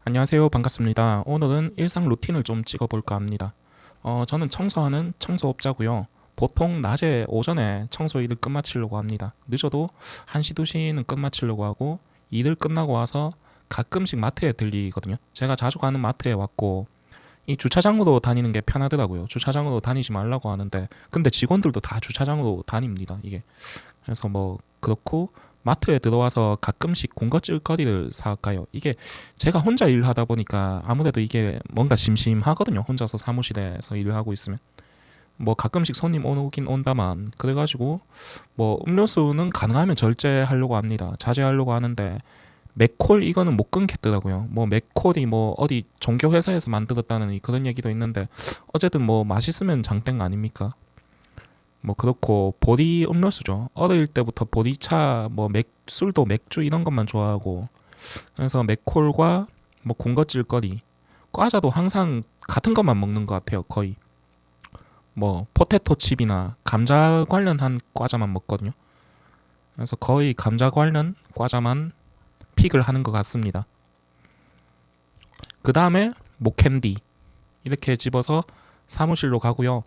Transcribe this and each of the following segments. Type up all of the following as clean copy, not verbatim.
안녕하세요. 반갑습니다. 오늘은 일상 루틴을 좀 찍어볼까 합니다. 저는 청소하는 청소업자고요. 보통 낮에 오전에 청소 일을 끝마치려고 합니다. 늦어도 1시, 2시는 끝마치려고 하고 일을 끝나고 와서 가끔씩 마트에 들리거든요. 제가 자주 가는 마트에 왔고 이 주차장으로 다니는 게 편하더라고요. 주차장으로 다니지 말라고 하는데 근데 직원들도 다 주차장으로 다닙니다. 이게 그래서 뭐 그렇고 마트에 들어와서 가끔씩 군것질거리를 사가요. 이게 제가 혼자 일하다 보니까 아무래도 이게 뭔가 심심하거든요. 혼자서 사무실에서 일을 하고 있으면 뭐 가끔씩 손님 오긴 온다만 그래가지고 뭐 음료수는 가능하면 절제하려고 합니다. 자제하려고 하는데 맥콜 이거는 못 끊겠더라고요. 뭐 맥콜이 뭐 어디 종교 회사에서 만들었다는 그런 얘기도 있는데 어쨌든 뭐 맛있으면 장땡 아닙니까? 뭐 그렇고 보리 음료수죠. 어릴 때부터 보리차, 뭐 술도 맥주 이런 것만 좋아하고 그래서 맥콜과 뭐 군것질거리, 과자도 항상 같은 것만 먹는 것 같아요. 거의 뭐 포테토 칩이나 감자 관련한 과자만 먹거든요. 그래서 거의 감자 관련 과자만 픽을 하는 것 같습니다. 그 다음에 목캔디 이렇게 집어서 사무실로 가고요.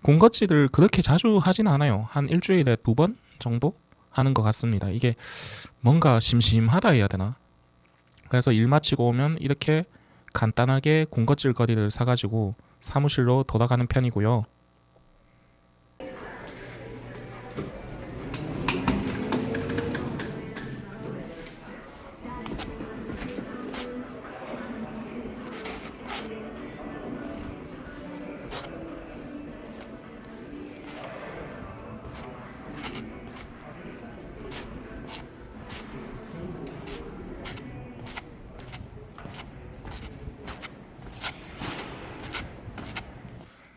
군것질을 그렇게 자주 하진 않아요. 한 일주일에 2번 정도 하는 것 같습니다. 이게 뭔가 심심하다 해야 되나? 그래서 일 마치고 오면 이렇게 간단하게 군것질 거리를 사가지고 사무실로 돌아가는 편이고요.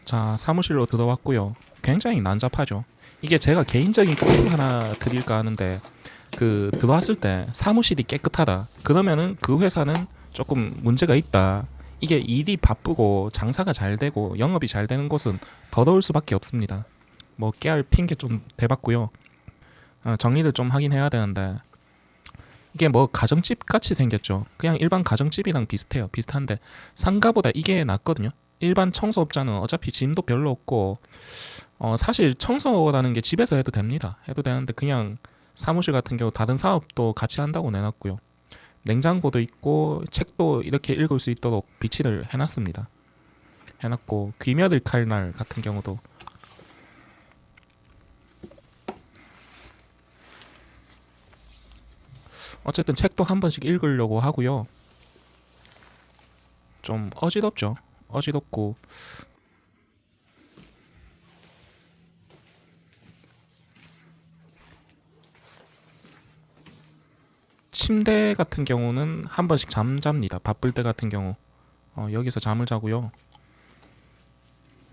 자, 사무실로 들어왔고요. 굉장히 난잡하죠. 이게 제가 개인적인 꿀팁 하나 드릴까 하는데 들어왔을 때 사무실이 깨끗하다. 그러면은 그 회사는 조금 문제가 있다. 이게 일이 바쁘고 장사가 잘 되고 영업이 잘 되는 곳은 더러울 수밖에 없습니다. 뭐 깨알 핑계 좀 대봤고요. 정리를 좀 하긴 해야 되는데 이게 뭐 가정집 같이 생겼죠. 그냥 일반 가정집이랑 비슷해요. 비슷한데 상가보다 이게 낫거든요. 일반 청소업자는 어차피 짐도 별로 없고 사실 청소라는 게 집에서 해도 됩니다. 해도 되는데 그냥 사무실 같은 경우 다른 사업도 같이 한다고 내놨고요. 냉장고도 있고 책도 이렇게 읽을 수 있도록 비치를 해놨습니다. 해놨고 귀멸을 칼날 같은 경우도 어쨌든 책도 한 번씩 읽으려고 하고요. 좀 어지럽죠. 어지럽고 침대 같은 경우는 한 번씩 잠잡니다. 바쁠 때 같은 경우 여기서 잠을 자고요.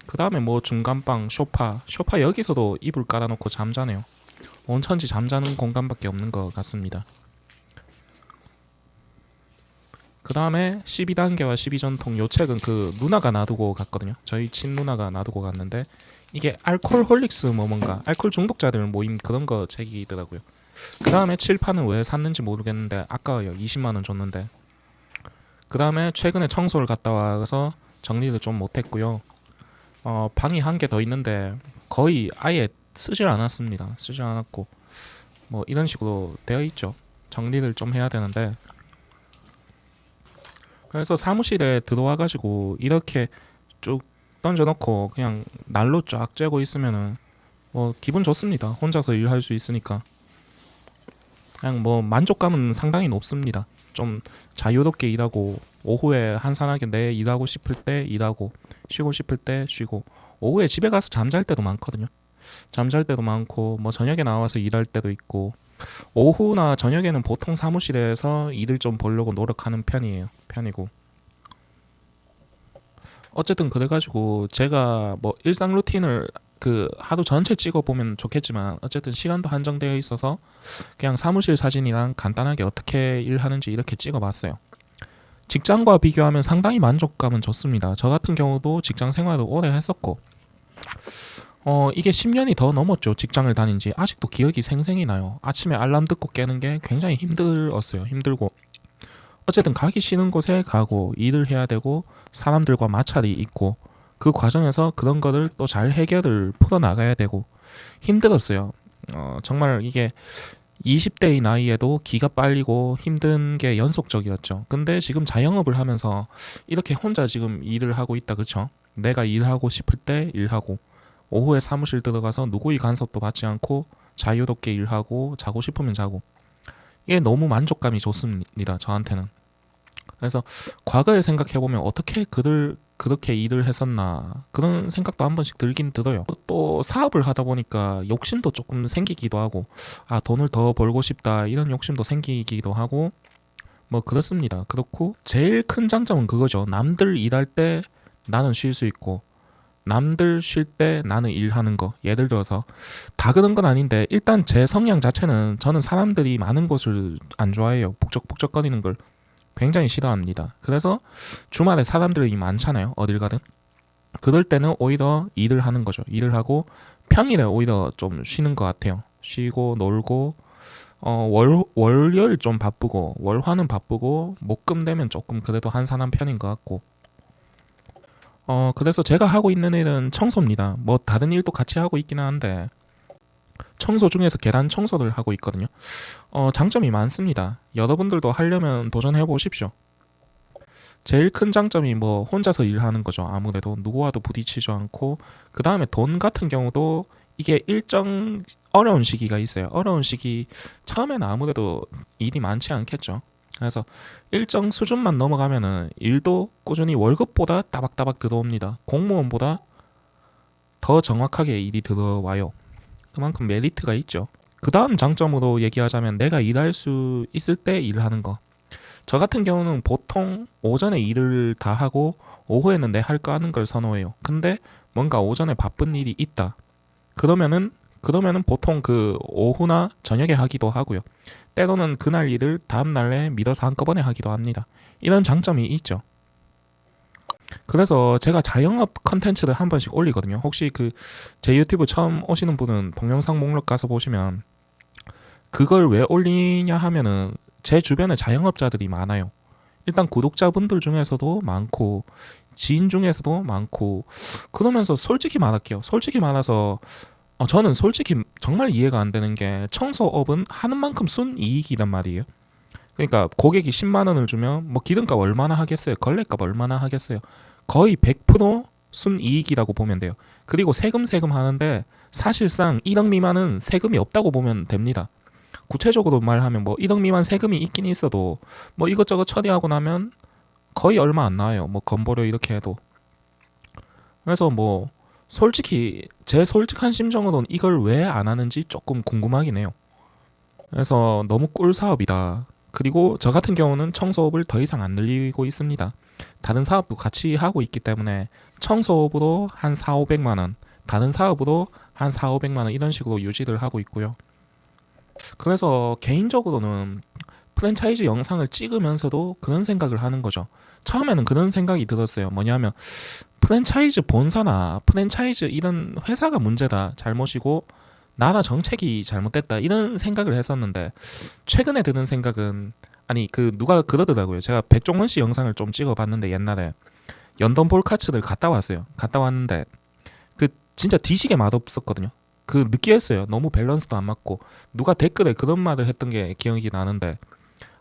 그 다음에 뭐 중간방 소파 여기서도 이불 깔아놓고 잠자네요. 온천지 잠자는 공간밖에 없는 것 같습니다. 그 다음에 12단계와 12전통 요 책은 그 누나가 놔두고 갔거든요. 저희 친누나가 놔두고 갔는데 이게 알코올홀릭스 뭐 뭔가 알코올 중독자들 모임 그런 거 책이더라고요. 그 다음에 칠판은 왜 샀는지 모르겠는데 아까워요. 20만원 줬는데. 그 다음에 최근에 청소를 갔다 와서 정리를 좀 못했고요. 방이 한 개 더 있는데 거의 아예 쓰질 않았습니다. 쓰질 않았고 뭐 이런 식으로 되어 있죠. 정리를 좀 해야 되는데 그래서 사무실에 들어와가지고 이렇게 쭉 던져놓고 그냥 날로 쫙 쬐고 있으면은 뭐 기분 좋습니다. 혼자서 일할 수 있으니까 그냥 뭐 만족감은 상당히 높습니다. 좀 자유롭게 일하고 오후에 한산하게 내 일하고 싶을 때 일하고 쉬고 싶을 때 쉬고 오후에 집에 가서 잠잘 때도 많거든요. 잠잘 때도 많고 뭐 저녁에 나와서 일할 때도 있고 오후나 저녁에는 보통 사무실에서 일을 좀 보려고 노력하는 편이고 어쨌든 그래가지고 제가 뭐 일상 루틴을 하루 전체 찍어보면 좋겠지만 어쨌든 시간도 한정되어 있어서 그냥 사무실 사진이랑 간단하게 어떻게 일하는지 이렇게 찍어봤어요. 직장과 비교하면 상당히 만족감은 좋습니다. 저 같은 경우도 직장 생활을 오래 했었고 이게 10년이 더 넘었죠. 직장을 다닌 지. 아직도 기억이 생생히 나요. 아침에 알람 듣고 깨는 게 굉장히 힘들었어요. 힘들고 어쨌든 가기 싫은 곳에 가고 일을 해야 되고 사람들과 마찰이 있고 그 과정에서 그런 거를 또 잘 해결을 풀어나가야 되고 힘들었어요. 정말 이게 20대의 나이에도 기가 빨리고 힘든 게 연속적이었죠. 근데 지금 자영업을 하면서 이렇게 혼자 지금 일을 하고 있다, 그쵸? 내가 일하고 싶을 때 일하고 오후에 사무실 들어가서 누구의 간섭도 받지 않고 자유롭게 일하고 자고 싶으면 자고 이게 너무 만족감이 좋습니다, 저한테는. 그래서 과거에 생각해보면 어떻게 그들 그렇게 일을 했었나 그런 생각도 한 번씩 들긴 들어요. 또 사업을 하다 보니까 욕심도 조금 생기기도 하고 아 돈을 더 벌고 싶다 이런 욕심도 생기기도 하고 뭐 그렇습니다. 그렇고 제일 큰 장점은 그거죠. 남들 일할 때 나는 쉴 수 있고 남들 쉴 때 나는 일하는 거. 예를 들어서 다 그런 건 아닌데 일단 제 성향 자체는 저는 사람들이 많은 곳을 안 좋아해요. 북적북적거리는 걸 굉장히 싫어합니다. 그래서 주말에 사람들이 많잖아요. 어딜 가든. 그럴 때는 오히려 일을 하는 거죠. 일을 하고 평일에 오히려 좀 쉬는 것 같아요. 쉬고 놀고 월요일 좀 바쁘고 월화는 바쁘고 목금 되면 조금 그래도 한산한 편인 것 같고 그래서 제가 하고 있는 일은 청소입니다. 뭐 다른 일도 같이 하고 있기는 한데 청소 중에서 계단 청소를 하고 있거든요. 장점이 많습니다. 여러분들도 하려면 도전해 보십시오. 제일 큰 장점이 뭐 혼자서 일하는 거죠. 아무래도 누구와도 부딪히지 않고 그 다음에 돈 같은 경우도 이게 일정 어려운 시기가 있어요. 어려운 시기 처음에는 아무래도 일이 많지 않겠죠. 그래서 일정 수준만 넘어가면은 일도 꾸준히 월급보다 따박따박 들어옵니다. 공무원보다 더 정확하게 일이 들어와요. 그만큼 메리트가 있죠. 그 다음 장점으로 얘기하자면 내가 일할 수 있을 때 일하는 거. 저 같은 경우는 보통 오전에 일을 다 하고 오후에는 내 할 거 하는 걸 선호해요. 근데 뭔가 오전에 바쁜 일이 있다. 그러면은 보통 그 오후나 저녁에 하기도 하고요. 때로는 그날 일을 다음 날에 미뤄서 한꺼번에 하기도 합니다. 이런 장점이 있죠. 그래서 제가 자영업 컨텐츠를 한 번씩 올리거든요. 혹시 그 제 유튜브 처음 오시는 분은 동영상 목록 가서 보시면 그걸 왜 올리냐 하면은 제 주변에 자영업자들이 많아요. 일단 구독자분들 중에서도 많고 지인 중에서도 많고 그러면서 솔직히 말할게요. 솔직히 말해서 저는 솔직히 정말 이해가 안 되는 게 청소업은 하는 만큼 순이익이란 말이에요. 그러니까 고객이 10만 원을 주면 뭐 기름값 얼마나 하겠어요? 걸레값 얼마나 하겠어요? 거의 100% 순이익이라고 보면 돼요. 그리고 세금 하는데 사실상 1억 미만은 세금이 없다고 보면 됩니다. 구체적으로 말하면 뭐 1억 미만 세금이 있긴 있어도 뭐 이것저것 처리하고 나면 거의 얼마 안 나와요. 뭐 건보료 이렇게 해도. 그래서 뭐 솔직히 제 솔직한 심정으로는 이걸 왜 안 하는지 조금 궁금하긴 해요. 그래서 너무 꿀 사업이다. 그리고 저 같은 경우는 청소업을 더 이상 안 늘리고 있습니다. 다른 사업도 같이 하고 있기 때문에 청소업으로 한 4, 500만 원, 다른 사업으로 한 4, 500만 원 이런 식으로 유지를 하고 있고요. 그래서 개인적으로는 프랜차이즈 영상을 찍으면서도 그런 생각을 하는 거죠. 처음에는 그런 생각이 들었어요. 뭐냐면 프랜차이즈 본사나 프랜차이즈 이런 회사가 문제다, 잘못이고 나라 정책이 잘못됐다 이런 생각을 했었는데 최근에 드는 생각은 아니 그 누가 그러더라고요. 제가 백종원 씨 영상을 좀 찍어봤는데 옛날에 연던 볼카츠를 갔다 왔어요. 갔다 왔는데 그 진짜 뒤지게 맛없었거든요. 그 느끼했어요. 너무 밸런스도 안 맞고 누가 댓글에 그런 말을 했던 게 기억이 나는데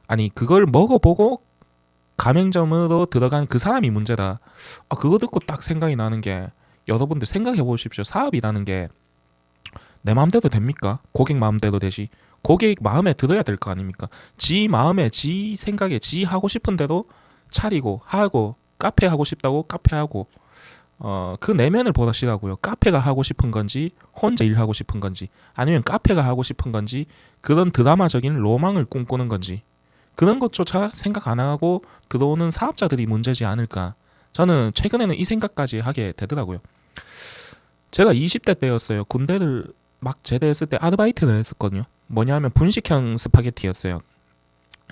아니 그걸 먹어보고 가맹점으로 들어간 그 사람이 문제다. 그거 듣고 딱 생각이 나는 게 여러분들 생각해 보십시오. 사업이라는 게 내 마음대로 됩니까? 고객 마음대로 되지. 고객 마음에 들어야 될 거 아닙니까? 지 마음에 지 생각에 지 하고 싶은 대로 차리고 하고 카페 하고 싶다고 카페 하고 그 내면을 보시라고요. 카페가 하고 싶은 건지 혼자 일하고 싶은 건지 아니면 카페가 하고 싶은 건지 그런 드라마적인 로망을 꿈꾸는 건지 그런 것조차 생각 안 하고 들어오는 사업자들이 문제지 않을까. 저는 최근에는 이 생각까지 하게 되더라고요. 제가 20대 때였어요. 군대를 막 제대했을 때 아르바이트를 했었거든요. 뭐냐 면 분식형 스파게티였어요.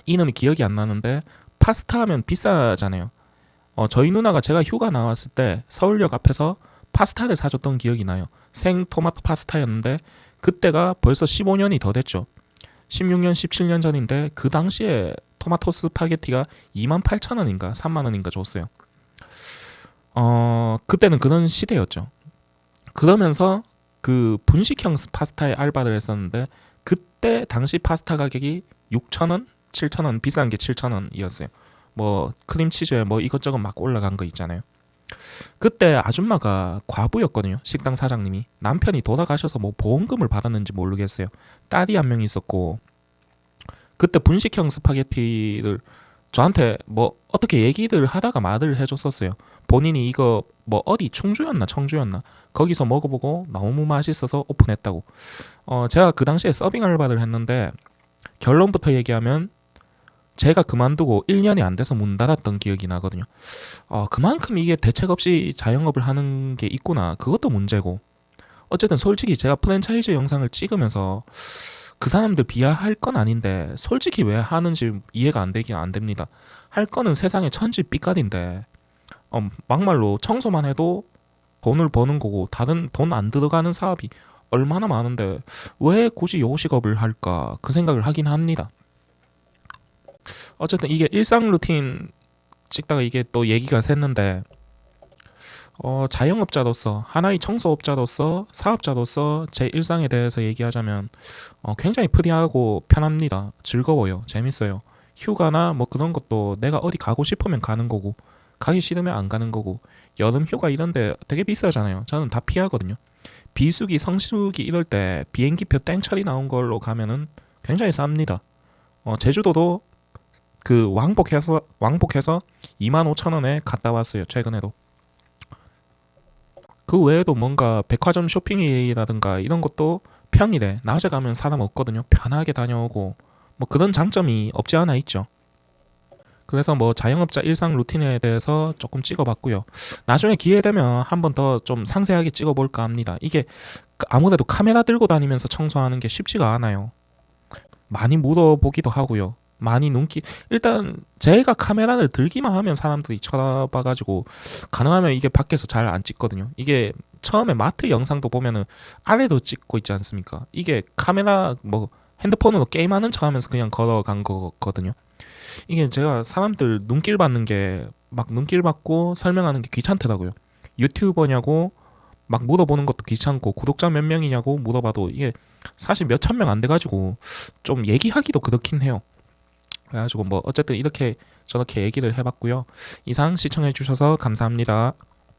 이름이 기억이 안 나는데 파스타 하면 비싸잖아요. 저희 누나가 제가 휴가 나왔을 때 서울역 앞에서 파스타를 사줬던 기억이 나요. 생 토마토 파스타였는데 그때가 벌써 15년이 더 됐죠. 16년, 17년 전인데 그 당시에 토마토 스파게티가 28,000원인가 3만 원인가 줬어요. 그때는 그런 시대였죠. 그러면서 그 분식형 파스타에 알바를 했었는데 그때 당시 파스타 가격이 6,000원, 7,000원, 비싼 게 7,000원이었어요. 뭐 크림치즈에 뭐 이것저것 막 올라간 거 있잖아요. 그때 아줌마가 과부였거든요. 식당 사장님이. 남편이 돌아가셔서 뭐 보험금을 받았는지 모르겠어요. 딸이 한 명 있었고 그때 분식형 스파게티를 저한테 뭐 어떻게 얘기를 하다가 말을 해줬었어요. 본인이 이거 뭐 어디 충주였나 청주였나 거기서 먹어보고 너무 맛있어서 오픈했다고. 제가 그 당시에 서빙 알바를 했는데 결론부터 얘기하면 제가 그만두고 1년이 안 돼서 문 닫았던 기억이 나거든요. 그만큼 이게 대책 없이 자영업을 하는 게 있구나. 그것도 문제고. 어쨌든 솔직히 제가 프랜차이즈 영상을 찍으면서 그 사람들 비하할 건 아닌데 솔직히 왜 하는지 이해가 안 되긴 안 됩니다. 할 거는 세상에 천지 삐까리인데 막말로 청소만 해도 돈을 버는 거고 다른 돈 안 들어가는 사업이 얼마나 많은데 왜 굳이 요식업을 할까 그 생각을 하긴 합니다. 어쨌든 이게 일상 루틴 찍다가 이게 또 얘기가 샜는데 자영업자로서 하나의 청소업자로서 사업자로서 제 일상에 대해서 얘기하자면 굉장히 프리하고 편합니다. 즐거워요. 재밌어요. 휴가나 뭐 그런 것도 내가 어디 가고 싶으면 가는 거고 가기 싫으면 안 가는 거고 여름 휴가 이런데 되게 비싸잖아요. 저는 다 피하거든요. 비수기, 성수기 이럴 때 비행기표 땡처리 나온 걸로 가면은 굉장히 쌉니다. 제주도도 그 왕복해서 25,000원에 갔다 왔어요. 최근에도. 그 외에도 뭔가 백화점 쇼핑이라든가 이런 것도 평일에 낮에 가면 사람 없거든요. 편하게 다녀오고 뭐 그런 장점이 없지 않아 있죠. 그래서 뭐 자영업자 일상 루틴에 대해서 조금 찍어봤고요. 나중에 기회 되면 한 번 더 좀 상세하게 찍어볼까 합니다. 이게 아무래도 카메라 들고 다니면서 청소하는 게 쉽지가 않아요. 많이 물어보기도 하고요. 많이 일단 제가 카메라를 들기만 하면 사람들이 쳐다봐가지고 가능하면 이게 밖에서 잘 안 찍거든요. 이게 처음에 마트 영상도 보면은 아래로 찍고 있지 않습니까? 이게 카메라 뭐 핸드폰으로 게임하는 척하면서 그냥 걸어간 거거든요. 이게 제가 사람들 눈길 받는 게 막 눈길 받고 설명하는 게 귀찮더라고요. 유튜버냐고 막 물어보는 것도 귀찮고 구독자 몇 명이냐고 물어봐도 이게 사실 몇 천 명 안 돼가지고 좀 얘기하기도 그렇긴 해요. 그래가지고 뭐 어쨌든 이렇게 저렇게 얘기를 해봤고요. 이상 시청해주셔서 감사합니다.